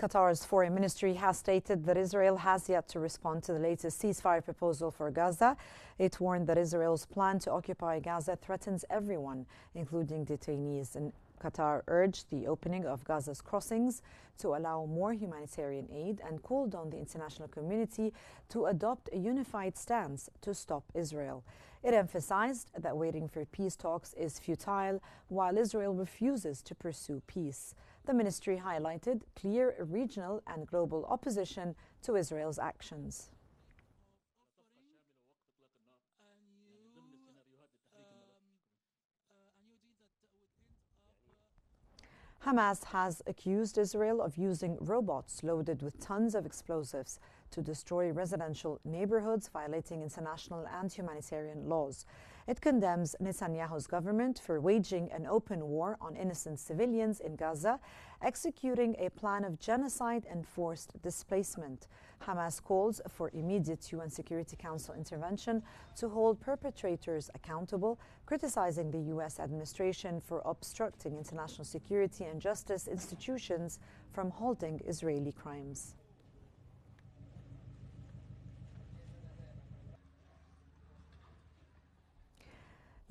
Qatar's foreign ministry has stated that Israel has yet to respond to the latest ceasefire proposal for Gaza. It warned that Israel's plan to occupy Gaza threatens everyone, including detainees. And Qatar urged the opening of Gaza's crossings to allow more humanitarian aid and called on the international community to adopt a unified stance to stop Israel. It emphasized that waiting for peace talks is futile, while Israel refuses to pursue peace. The ministry highlighted clear regional and global opposition to Israel's actions. Hamas has accused Israel of using robots loaded with tons of explosives to destroy residential neighborhoods, violating international and humanitarian laws. It condemns Netanyahu's government for waging an open war on innocent civilians in Gaza, executing a plan of genocide and forced displacement. Hamas calls for immediate UN Security Council intervention to hold perpetrators accountable, criticizing the U.S. administration for obstructing international security and justice institutions from halting Israeli crimes.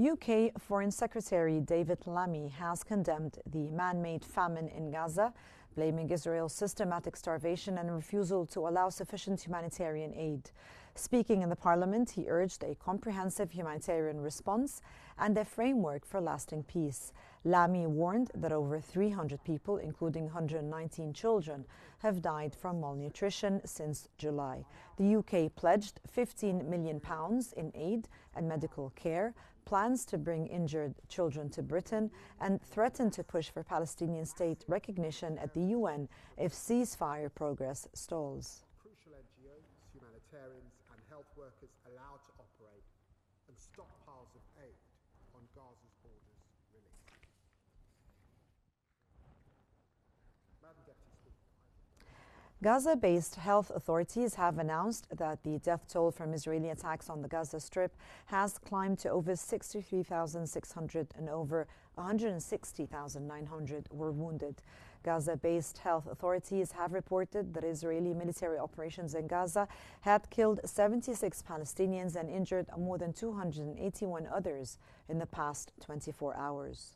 UK Foreign Secretary David Lammy has condemned the man-made famine in Gaza, blaming Israel's systematic starvation and refusal to allow sufficient humanitarian aid. Speaking in the parliament, he urged a comprehensive humanitarian response and a framework for lasting peace. Lammy warned that over 300 people, including 119 children, have died from malnutrition since July. The UK pledged £15 million in aid and medical care, plans to bring injured children to Britain, and threatened to push for Palestinian state recognition at the UN if ceasefire progress stalls. Crucial NGOs, humanitarians and health workers allowed to operate, and stockpiles of aid on Gaza's borders released. Madam Deputy Speaker. Gaza-based health authorities have announced that the death toll from Israeli attacks on the Gaza Strip has climbed to over 63,600 and over 160,900 were wounded. Gaza-based health authorities have reported that Israeli military operations in Gaza had killed 76 Palestinians and injured more than 281 others in the past 24 hours.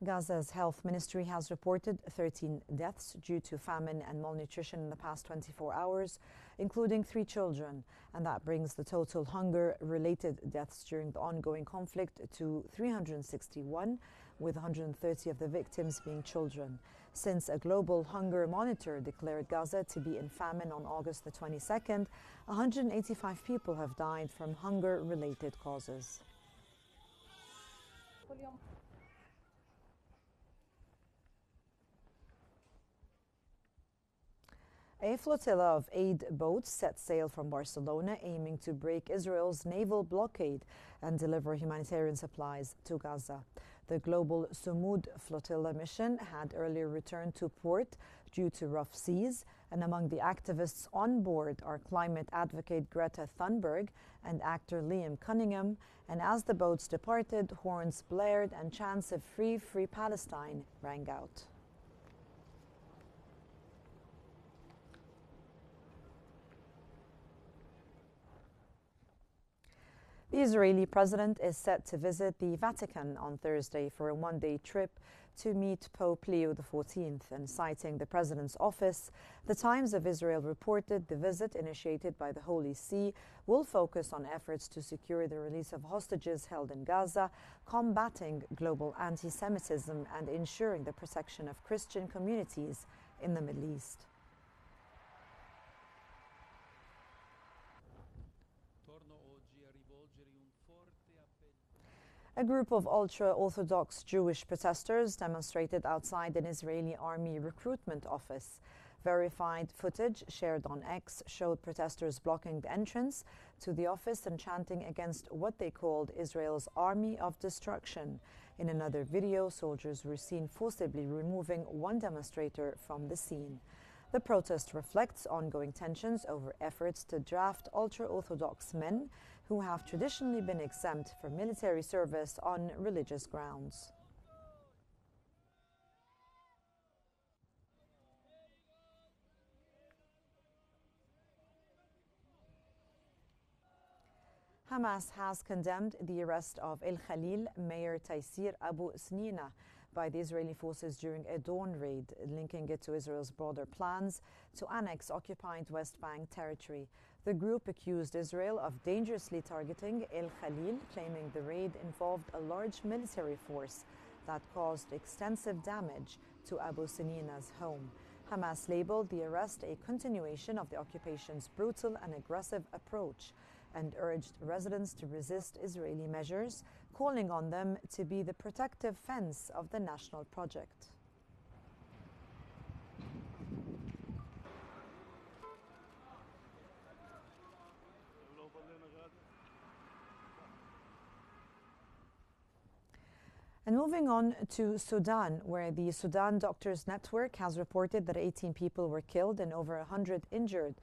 Gaza's health ministry has reported 13 deaths due to famine and malnutrition in the past 24 hours, including 3 children, and that brings the total hunger-related deaths during the ongoing conflict to 361, with 130 of the victims being children. Since a global hunger monitor declared Gaza to be in famine on August the 22nd, 185 people have died from hunger-related causes. A flotilla of aid boats set sail from Barcelona, aiming to break Israel's naval blockade and deliver humanitarian supplies to Gaza. The global Sumud flotilla mission had earlier returned to port due to rough seas, and among the activists on board are climate advocate Greta Thunberg and actor Liam Cunningham. And as the boats departed, horns blared and chants of "Free, Free Palestine" rang out. The Israeli president is set to visit the Vatican on Thursday for a one-day trip to meet Pope Leo XIV. And citing the president's office, the Times of Israel reported the visit, initiated by the Holy See, will focus on efforts to secure the release of hostages held in Gaza, combating global anti-Semitism, and ensuring the protection of Christian communities in the Middle East. A group of ultra-Orthodox Jewish protesters demonstrated outside an Israeli army recruitment office. Verified footage shared on X showed protesters blocking the entrance to the office and chanting against what they called Israel's army of destruction. In another video, soldiers were seen forcibly removing one demonstrator from the scene. The protest reflects ongoing tensions over efforts to draft ultra-Orthodox men who have traditionally been exempt from military service on religious grounds. Hamas has condemned the arrest of El Khalil Mayor Taysir Abu Snina by the Israeli forces during a dawn raid, linking it to Israel's broader plans to annex occupied West Bank territory. The group accused Israel of dangerously targeting El Khalil, claiming the raid involved a large military force that caused extensive damage to Abu Snina's home. Hamas labeled the arrest a continuation of the occupation's brutal and aggressive approach and urged residents to resist Israeli measures, calling on them to be the protective fence of the national project. And moving on to Sudan, where the Sudan Doctors Network has reported that 18 people were killed and over 100 injured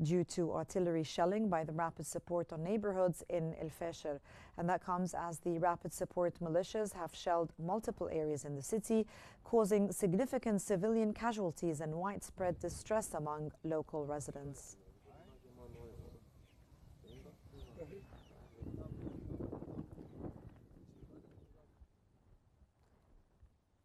due to artillery shelling by the Rapid Support on neighborhoods in El Fasher. And that comes as the Rapid Support militias have shelled multiple areas in the city, causing significant civilian casualties and widespread distress among local residents.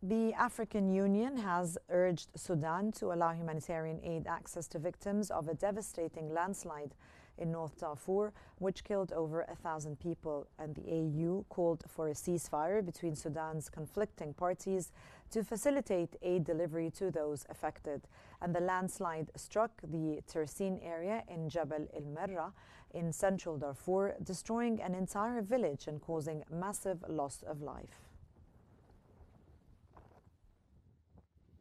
The African Union has urged Sudan to allow humanitarian aid access to victims of a devastating landslide in North Darfur, which killed over 1,000 people. And the AU called for a ceasefire between Sudan's conflicting parties to facilitate aid delivery to those affected. And the landslide struck the Tersin area in Jabal el-Merra in central Darfur, destroying an entire village and causing massive loss of life.